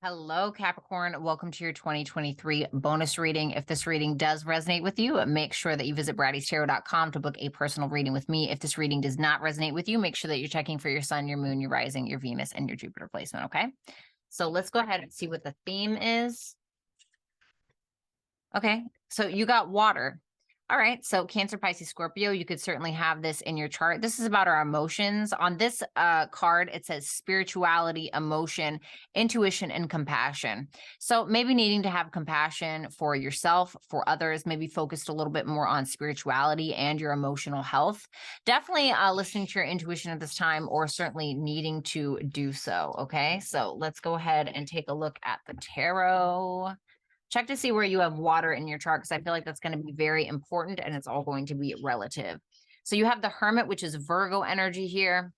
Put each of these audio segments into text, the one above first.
Hello, Capricorn. Welcome to your 2023 bonus reading. If this reading does resonate with you, make sure that you visit brattystarot.com to book a personal reading with me. If this reading does not resonate with you, make sure that you're checking for your sun, your moon, your rising, your Venus, and your Jupiter placement, okay? So let's go ahead and see what the theme is. Okay, so you got water. All right, so Cancer, Pisces, Scorpio, you could certainly have this in your chart. This is about our emotions. On this card, it says spirituality, emotion, intuition, and compassion. So maybe needing to have compassion for yourself, for others, maybe focused a little bit more on spirituality and your emotional health. Definitely listening to your intuition at this time, or certainly needing to do so, okay? So let's go ahead and take a look at the tarot. Check to see where you have water in your chart, because I feel like that's going to be very important, and it's all going to be relative. So you have the Hermit, which is Virgo energy here.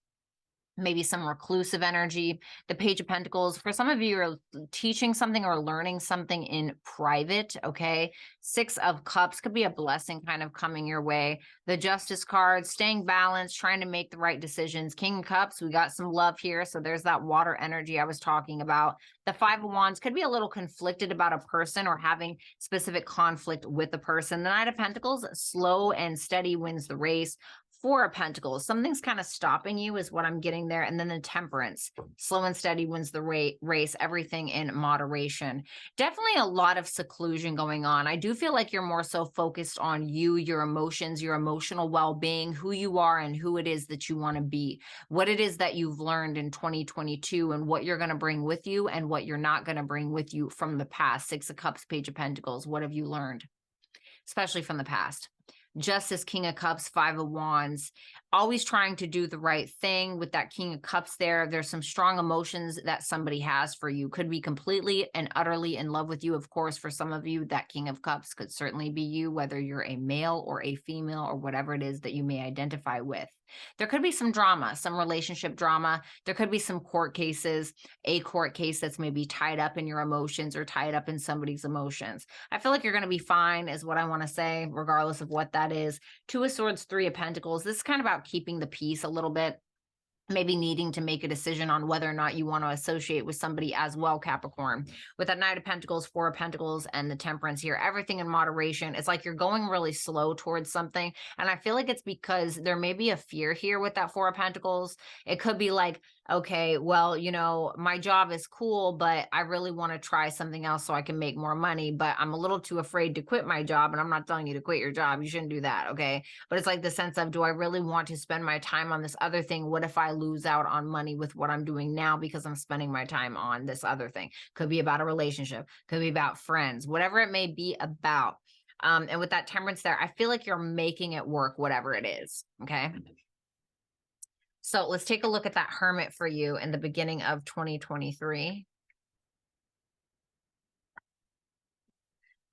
Maybe some reclusive energy. The Page of Pentacles, for some of you, are teaching something or learning something in private, okay? Six of Cups could be a blessing kind of coming your way. The Justice card, staying balanced, trying to make the right decisions. King of Cups, we got some love here, so there's that water energy I was talking about. The Five of Wands could be a little conflicted about a person or having specific conflict with a person. The Knight of Pentacles, slow and steady wins the race. Four of Pentacles, something's kind of stopping you is what I'm getting there. And then the Temperance, slow and steady wins the race, everything in moderation. Definitely a lot of seclusion going on. I do feel like you're more so focused on you, your emotions, your emotional well-being, who you are and who it is that you want to be, what it is that you've learned in 2022 and what you're going to bring with you and what you're not going to bring with you from the past. Six of Cups, Page of Pentacles, what have you learned, especially from the past? Justice, King of Cups, Five of Wands, always trying to do the right thing with that King of Cups there. There's some strong emotions that somebody has for you. Could be completely and utterly in love with you. Of course, for some of you, that King of Cups could certainly be you, whether you're a male or a female or whatever it is that you may identify with. There could be some drama, some relationship drama. There could be some court cases, a court case that's maybe tied up in your emotions or tied up in somebody's emotions. I feel like you're going to be fine is what I want to say, regardless of what that is. Two of Swords, Three of Pentacles. This is kind of about keeping the peace a little bit. Maybe needing to make a decision on whether or not you want to associate with somebody as well, Capricorn. With that Knight of Pentacles, Four of Pentacles, and the Temperance here, everything in moderation. It's like you're going really slow towards something. And I feel like it's because there may be a fear here with that Four of Pentacles. It could be like, okay, well, you know, my job is cool, but I really want to try something else so I can make more money, but I'm a little too afraid to quit my job. And I'm not telling you to quit your job. You shouldn't do that, okay? But it's like the sense of, do I really want to spend my time on this other thing? What if I lose out on money with what I'm doing now because I'm spending my time on this other thing? Could be about a relationship, could be about friends, whatever it may be about. And with that Temperance there, I feel like you're making it work, whatever it is, okay? So let's take a look at that Hermit for you in the beginning of 2023.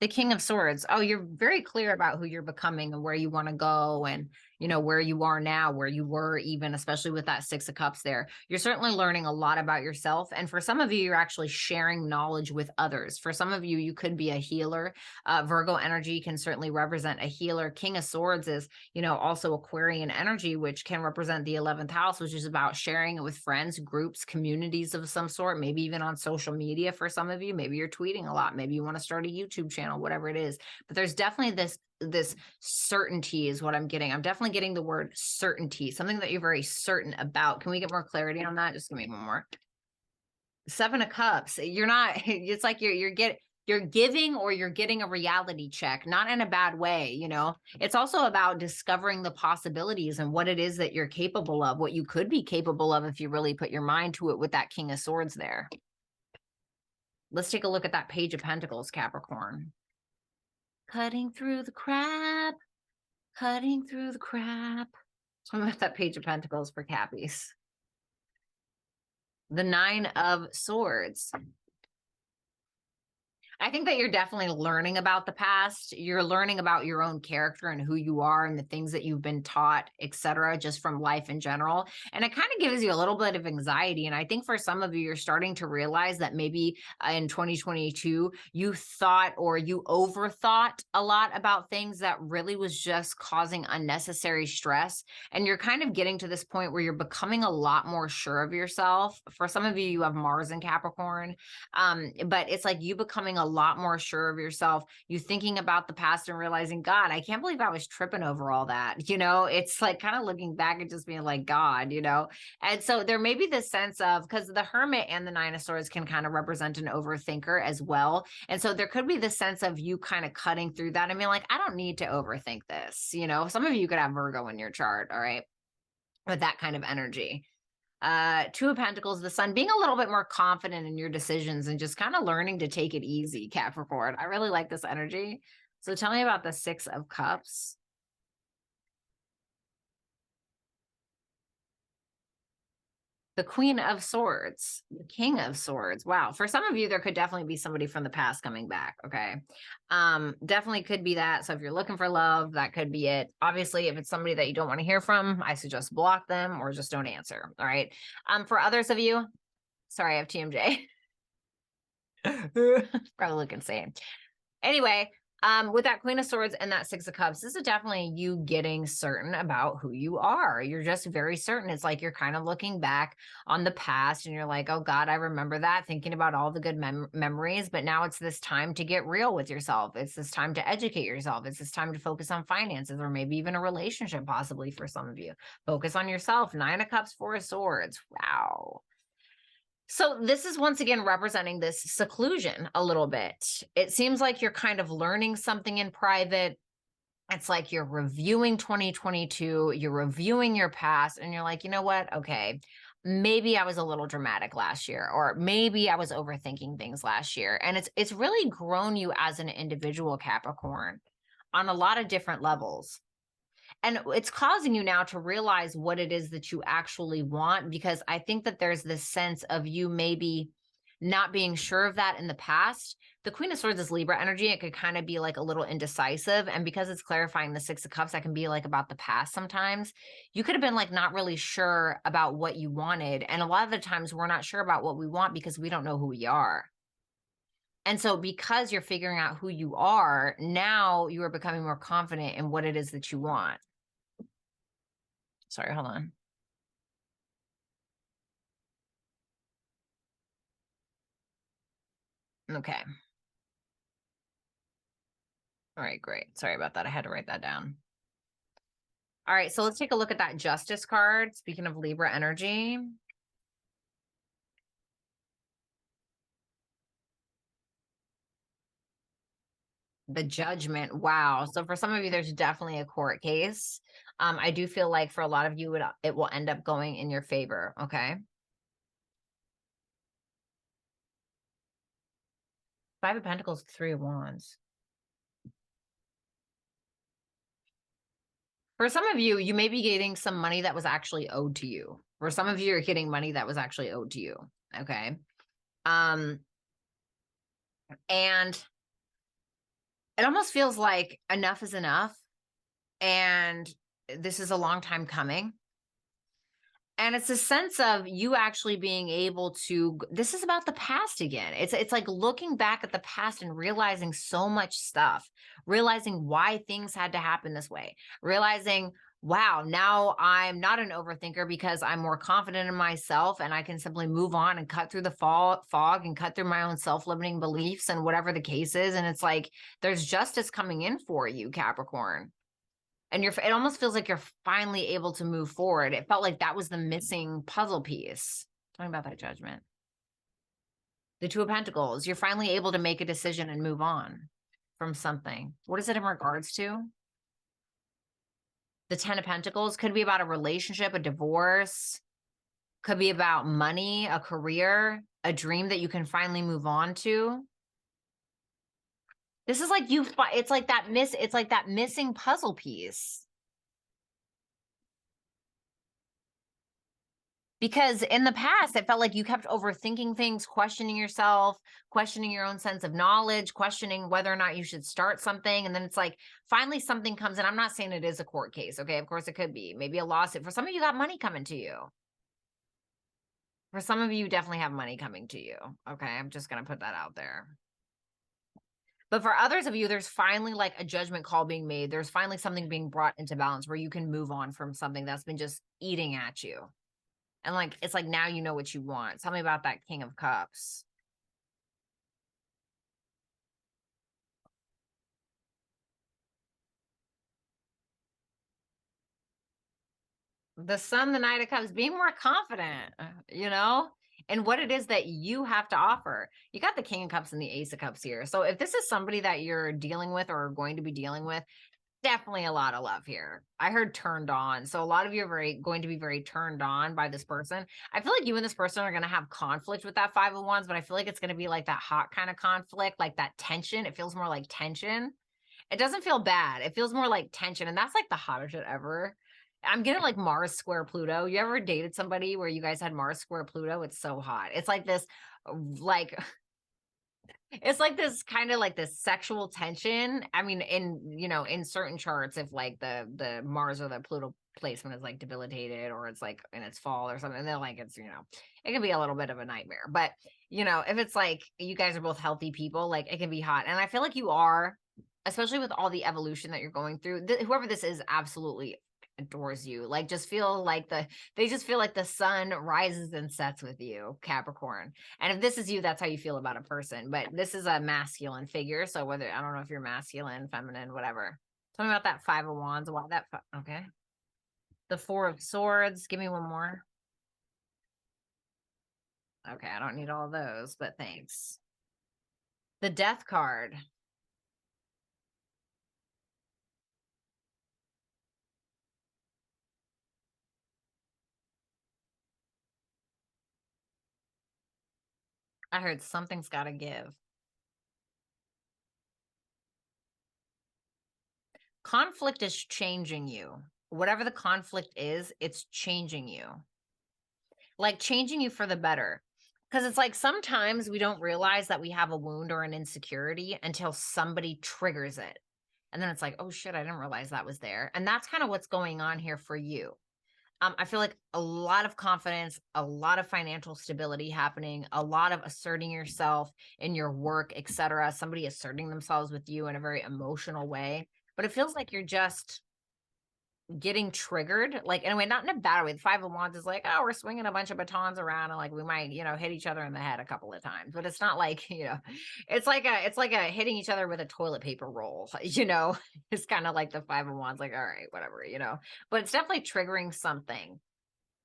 The King of Swords. Oh, you're very clear about who you're becoming and where you want to go and, you know, where you are now, where you were even, especially with that Six of Cups there. You're certainly learning a lot about yourself. And for some of you, you're actually sharing knowledge with others. For some of you, you could be a healer. Virgo energy can certainly represent a healer. King of Swords is, you know, also Aquarian energy, which can represent the 11th house, which is about sharing it with friends, groups, communities of some sort, maybe even on social media for some of you. Maybe you're tweeting a lot. Maybe you want to start a YouTube channel, whatever it is. But there's definitely this certainty is what I'm getting. I'm definitely getting the word certainty, something that you're very certain about. Can we get more clarity on that? Just give me one more. Seven of Cups. You're not, it's like you're giving or you're getting a reality check, not in a bad way, you know. It's also about discovering the possibilities and what it is that you're capable of, what you could be capable of if you really put your mind to it with that King of Swords there. Let's take a look at that Page of Pentacles, Capricorn. Cutting through the crap, cutting through the crap. So I'm at that Page of Pentacles for Cappies. The Nine of Swords. I think that you're definitely learning about the past. You're learning about your own character and who you are and the things that you've been taught, etc., just from life in general. And it kind of gives you a little bit of anxiety. And I think for some of you, you're starting to realize that maybe in 2022, you thought or you overthought a lot about things that really was just causing unnecessary stress. And you're kind of getting to this point where you're becoming a lot more sure of yourself. For some of you, you have Mars in Capricorn. But it's like you becoming a lot more sure of yourself, you thinking about the past and realizing, God, I can't believe I was tripping over all that. It's like kind of looking back and just being like, God. And so there may be this sense of, because the Hermit and the Nine of Swords can kind of represent an overthinker as well. And so there could be the sense of you kind of cutting through that and being like, I don't need to overthink this. Some of you could have Virgo in your chart, all right, with that kind of energy. Two of Pentacles, the Sun, being a little bit more confident in your decisions and just kind of learning to take it easy, Capricorn. I really like this energy. So tell me about the Six of Cups. The Queen of Swords, the King of Swords. Wow. For some of you, there could definitely be somebody from the past coming back. Okay. Definitely could be that. So if you're looking for love, that could be it. Obviously, if it's somebody that you don't want to hear from, I suggest block them or just don't answer. All right. For others of you, sorry, I have TMJ. Probably look insane. Anyway, with that Queen of Swords and that Six of Cups, this is definitely you getting certain about who you are. You're just very certain. It's like you're kind of looking back on the past and you're like, oh God, I remember that, thinking about all the good memories. But now it's this time to get real with yourself. It's this time to educate yourself. It's this time to focus on finances or maybe even a relationship, possibly for some of you. Focus on yourself. Nine of Cups, Four of Swords. Wow. So this is once again representing this seclusion a little bit. It seems like you're kind of learning something in private. It's like you're reviewing 2022, you're reviewing your past, and you're like, you know what? Okay, maybe I was a little dramatic last year, or maybe I was overthinking things last year. And it's really grown you as an individual, Capricorn, on a lot of different levels. And it's causing you now to realize what it is that you actually want, because I think that there's this sense of you maybe not being sure of that in the past. The Queen of Swords is Libra energy. It could kind of be like a little indecisive. And because it's clarifying the Six of Cups, that can be like about the past sometimes. You could have been like not really sure about what you wanted. And a lot of the times we're not sure about what we want because we don't know who we are. And so because you're figuring out who you are, now you are becoming more confident in what it is that you want. Sorry, hold on. Okay. All right, great. Sorry about that. I had to write that down. All right, so let's take a look at that Justice card. Speaking of Libra energy. The Judgment. Wow. So for some of you, there's definitely a court case. I do feel like for a lot of you, it will end up going in your favor. Okay. Five of Pentacles, Three of Wands. For some of you, you may be getting some money that was actually owed to you. For some of you, you're getting money that was actually owed to you. Okay. And it almost feels like enough is enough. And this is a long time coming. And it's a sense of you actually being able to, this is about the past again. It's like looking back at the past and realizing so much stuff, realizing why things had to happen this way, realizing, wow, now I'm not an overthinker because I'm more confident in myself and I can simply move on and cut through the fog and cut through my own self-limiting beliefs and whatever the case is. And it's like, there's justice coming in for you, Capricorn. And it almost feels like you're finally able to move forward. It felt like that was the missing puzzle piece. Talking about that Judgment. The Two of Pentacles. You're finally able to make a decision and move on from something. What is it in regards to? The Ten of Pentacles could be about a relationship, a divorce. Could be about money, a career, a dream that you can finally move on to. This is like it's like that missing puzzle piece. Because in the past, it felt like you kept overthinking things, questioning yourself, questioning your own sense of knowledge, questioning whether or not you should start something. And then it's like finally something comes in. I'm not saying it is a court case. Okay. Of course it could be. Maybe a lawsuit. For some of you, got money coming to you. For some of you, definitely have money coming to you. Okay. I'm just going to put that out there. But for others of you, there's finally like a judgment call being made. There's finally something being brought into balance where you can move on from something that's been just eating at you. And like, it's like now you know what you want. Tell me about that King of Cups. The Sun, the Knight of Cups, being more confident, and what it is that you have to offer. You got the King of Cups and the Ace of Cups here. So if this is somebody that you're dealing with or going to be dealing with, definitely a lot of love here. I heard turned on. So a lot of you are going to be very turned on by this person. I feel like you and this person are going to have conflict with that Five of Wands, but I feel like it's going to be like that hot kind of conflict, like that tension. It feels more like tension. It doesn't feel bad. It feels more like tension. And that's like the hottest shit ever. I'm getting like Mars square Pluto. You ever dated somebody where you guys had Mars square Pluto? It's so hot. It's like this, like, it's like this kind of like this sexual tension. I mean, in certain charts, if like the Mars or the Pluto placement is like debilitated or it's like in its fall or something, then like it's, it can be a little bit of a nightmare. But if it's like you guys are both healthy people, like it can be hot. And I feel like you are, especially with all the evolution that you're going through. Whoever this is absolutely adores you. Like they just feel like the sun rises and sets with you, Capricorn. And if this is you, that's how you feel about a person. But this is a masculine figure. So whether, I don't know if you're masculine, feminine, whatever. Tell me about that Five of Wands. Why that? Okay. The Four of Swords. Give me one more. Okay. I don't need all those, but thanks. The Death card. I heard something's got to give. Conflict is changing you. Whatever the conflict is, it's changing you. Like changing you for the better. Because it's like sometimes we don't realize that we have a wound or an insecurity until somebody triggers it. And then it's like, oh shit, I didn't realize that was there. And that's kind of what's going on here for you. I feel like a lot of confidence, a lot of financial stability happening, a lot of asserting yourself in your work, etc. Somebody asserting themselves with you in a very emotional way. But it feels like you're just getting triggered, like in a way, not in a bad way. The Five of Wands is like, oh, we're swinging a bunch of batons around and like we might, hit each other in the head a couple of times, but it's not like, it's like a hitting each other with a toilet paper roll, it's kind of like the Five of Wands, like, all right, whatever, but it's definitely triggering something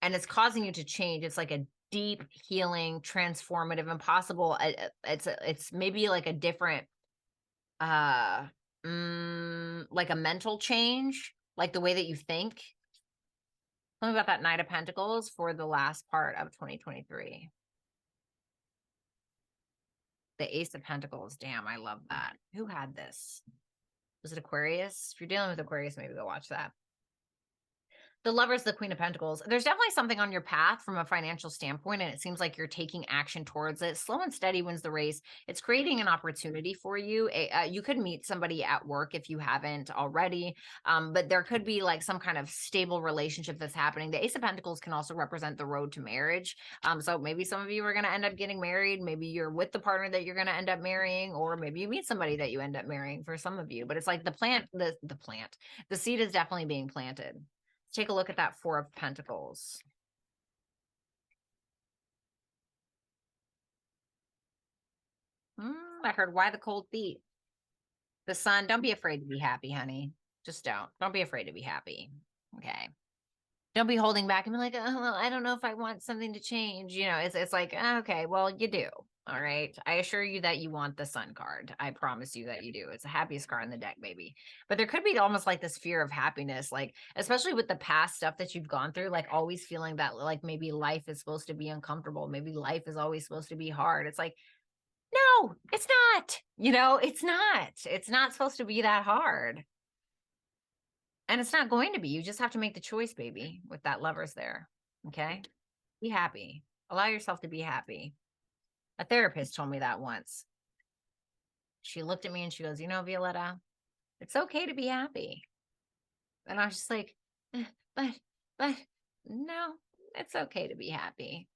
and it's causing you to change. It's like a deep healing, transformative, impossible. It's maybe like a different, like a mental change, like the way that you think. Tell me about that Knight of Pentacles for the last part of 2023. The Ace of Pentacles. Damn, I love that. Who had this? Was it Aquarius? If you're dealing with Aquarius, maybe go watch that. The Lovers, the Queen of Pentacles. There's definitely something on your path from a financial standpoint, and it seems like you're taking action towards it. Slow and steady wins the race. It's creating an opportunity for you. You could meet somebody at work if you haven't already, but there could be like some kind of stable relationship that's happening. The Ace of Pentacles can also represent the road to marriage. So maybe some of you are going to end up getting married. Maybe you're with the partner that you're going to end up marrying, or maybe you meet somebody that you end up marrying for some of you. But it's like the seed is definitely being planted. Take a look at that Four of Pentacles. I heard why the cold feet. The Sun, don't be afraid to be happy, honey. Just don't. Don't be afraid to be happy. Okay. Don't be holding back and be like, oh, well, I don't know if I want something to change. It's like, okay, well, you do. All right. I assure you that you want the Sun card. I promise you that you do. It's the happiest card in the deck, baby. But there could be almost like this fear of happiness, like, especially with the past stuff that you've gone through, like always feeling that like maybe life is supposed to be uncomfortable. Maybe life is always supposed to be hard. It's like, no, it's not. It's not. It's not supposed to be that hard. And it's not going to be. You just have to make the choice, baby, with that Lovers there. Okay. Be happy. Allow yourself to be happy. A therapist told me that once. She looked at me and she goes, you know, Violetta, it's okay to be happy. And I was just like, but no, it's okay to be happy.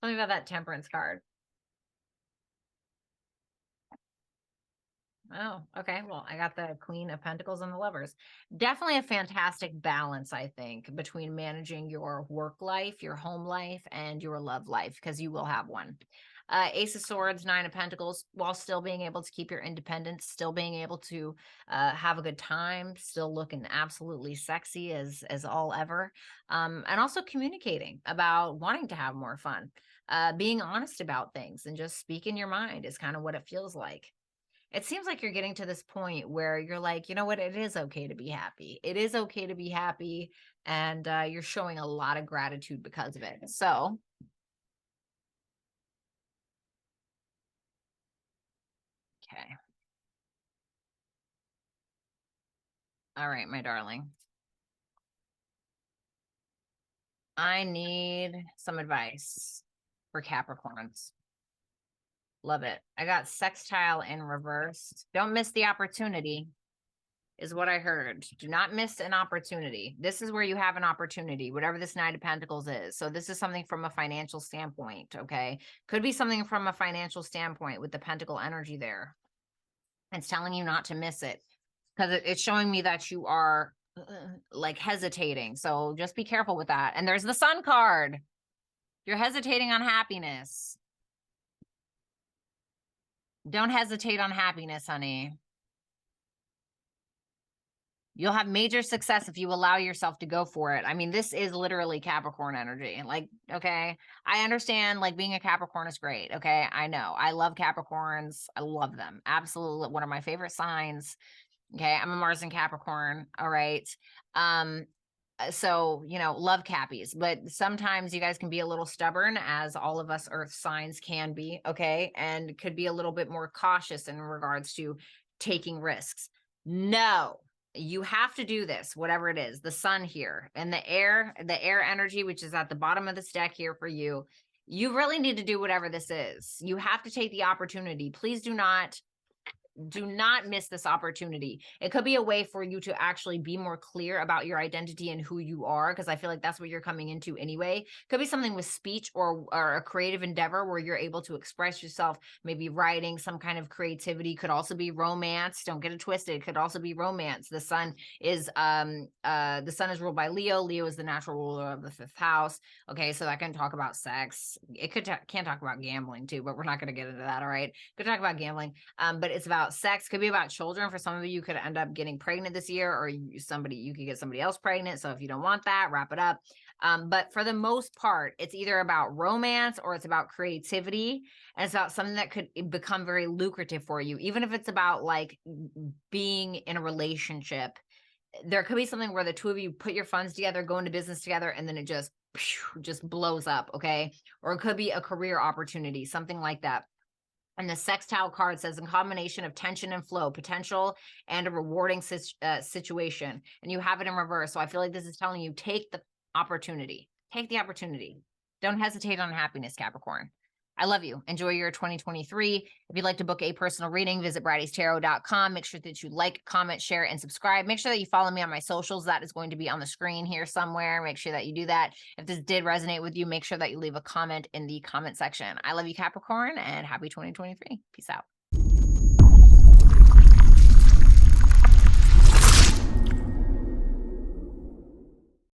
Tell me about that temperance card. Oh, okay. Well, I got the Queen of Pentacles and the Lovers. Definitely a fantastic balance, I think, between managing your work life, your home life, and your love life, because you will have one. Ace of Swords, Nine of Pentacles, while still being able to keep your independence, still being able to have a good time, still looking absolutely sexy as all ever, and also communicating about wanting to have more fun, being honest about things, and just speaking your mind is kind of what it feels like. It seems like you're getting to this point where you're like, you know what? It is okay to be happy. It is okay to be happy. And you're showing a lot of gratitude because of it. So, okay. All right, my darling. I need some advice for Capricorns. Love it. I got sextile in reverse. Don't miss the opportunity, is what I heard. Do not miss an opportunity. This is where you have an opportunity, whatever this Knight of Pentacles is. So this is something from a financial standpoint, okay? Could be something from a financial standpoint with the Pentacle energy there. It's telling you not to miss it because it's showing me that you are like hesitating. So just be careful with that. And there's the Sun card. You're hesitating on happiness. Don't hesitate on happiness, honey. You'll have major success if you allow yourself to go for it. I mean, this is literally Capricorn energy. Like, okay, I understand like being a Capricorn is great. Okay, I know. I love Capricorns. I love them. Absolutely one of my favorite signs. Okay, I'm a Mars and Capricorn. All right. So, you know, love Cappies, but sometimes you guys can be a little stubborn, as all of us earth signs can be, okay, and could be a little bit more cautious in regards to taking risks. No, you have to do this, whatever it is. The Sun here and the air energy, which is at the bottom of this deck here for you. You really need to do whatever this is. You have to take the opportunity. Please do not miss this opportunity. It could be a way for you to actually be more clear about your identity and who you are, because I feel like that's what you're coming into anyway. Could be something with speech or a creative endeavor where you're able to express yourself, maybe writing, some kind of creativity. Could also be romance. Don't get it twisted. It could also be romance. The Sun is ruled by Leo. Leo is the natural ruler of the 5th house. Okay, so that can talk about sex. It can talk about gambling too, but we're not going to get into that. All right, could talk about gambling, but it's about sex. Could be about children. For some of you, could end up getting pregnant this year, or you could get somebody else pregnant. So if you don't want that, wrap it up. But for the most part, it's either about romance or it's about creativity, and it's about something that could become very lucrative for you, even if it's about like being in a relationship. There could be something where the two of you put your funds together, go into business together, and then it just blows up. Okay, or it could be a career opportunity, something like that. And the sextile card says, in combination of tension and flow, potential and a rewarding situation. And you have it in reverse. So I feel like this is telling you, take the opportunity. Take the opportunity. Don't hesitate on happiness, Capricorn. I love you. Enjoy your 2023. If you'd like to book a personal reading, visit brattystarot.com. Make sure that you like, comment, share, and subscribe. Make sure that you follow me on my socials. That is going to be on the screen here somewhere. Make sure that you do that. If this did resonate with you, make sure that you leave a comment in the comment section. I love you, Capricorn, and happy 2023. Peace out.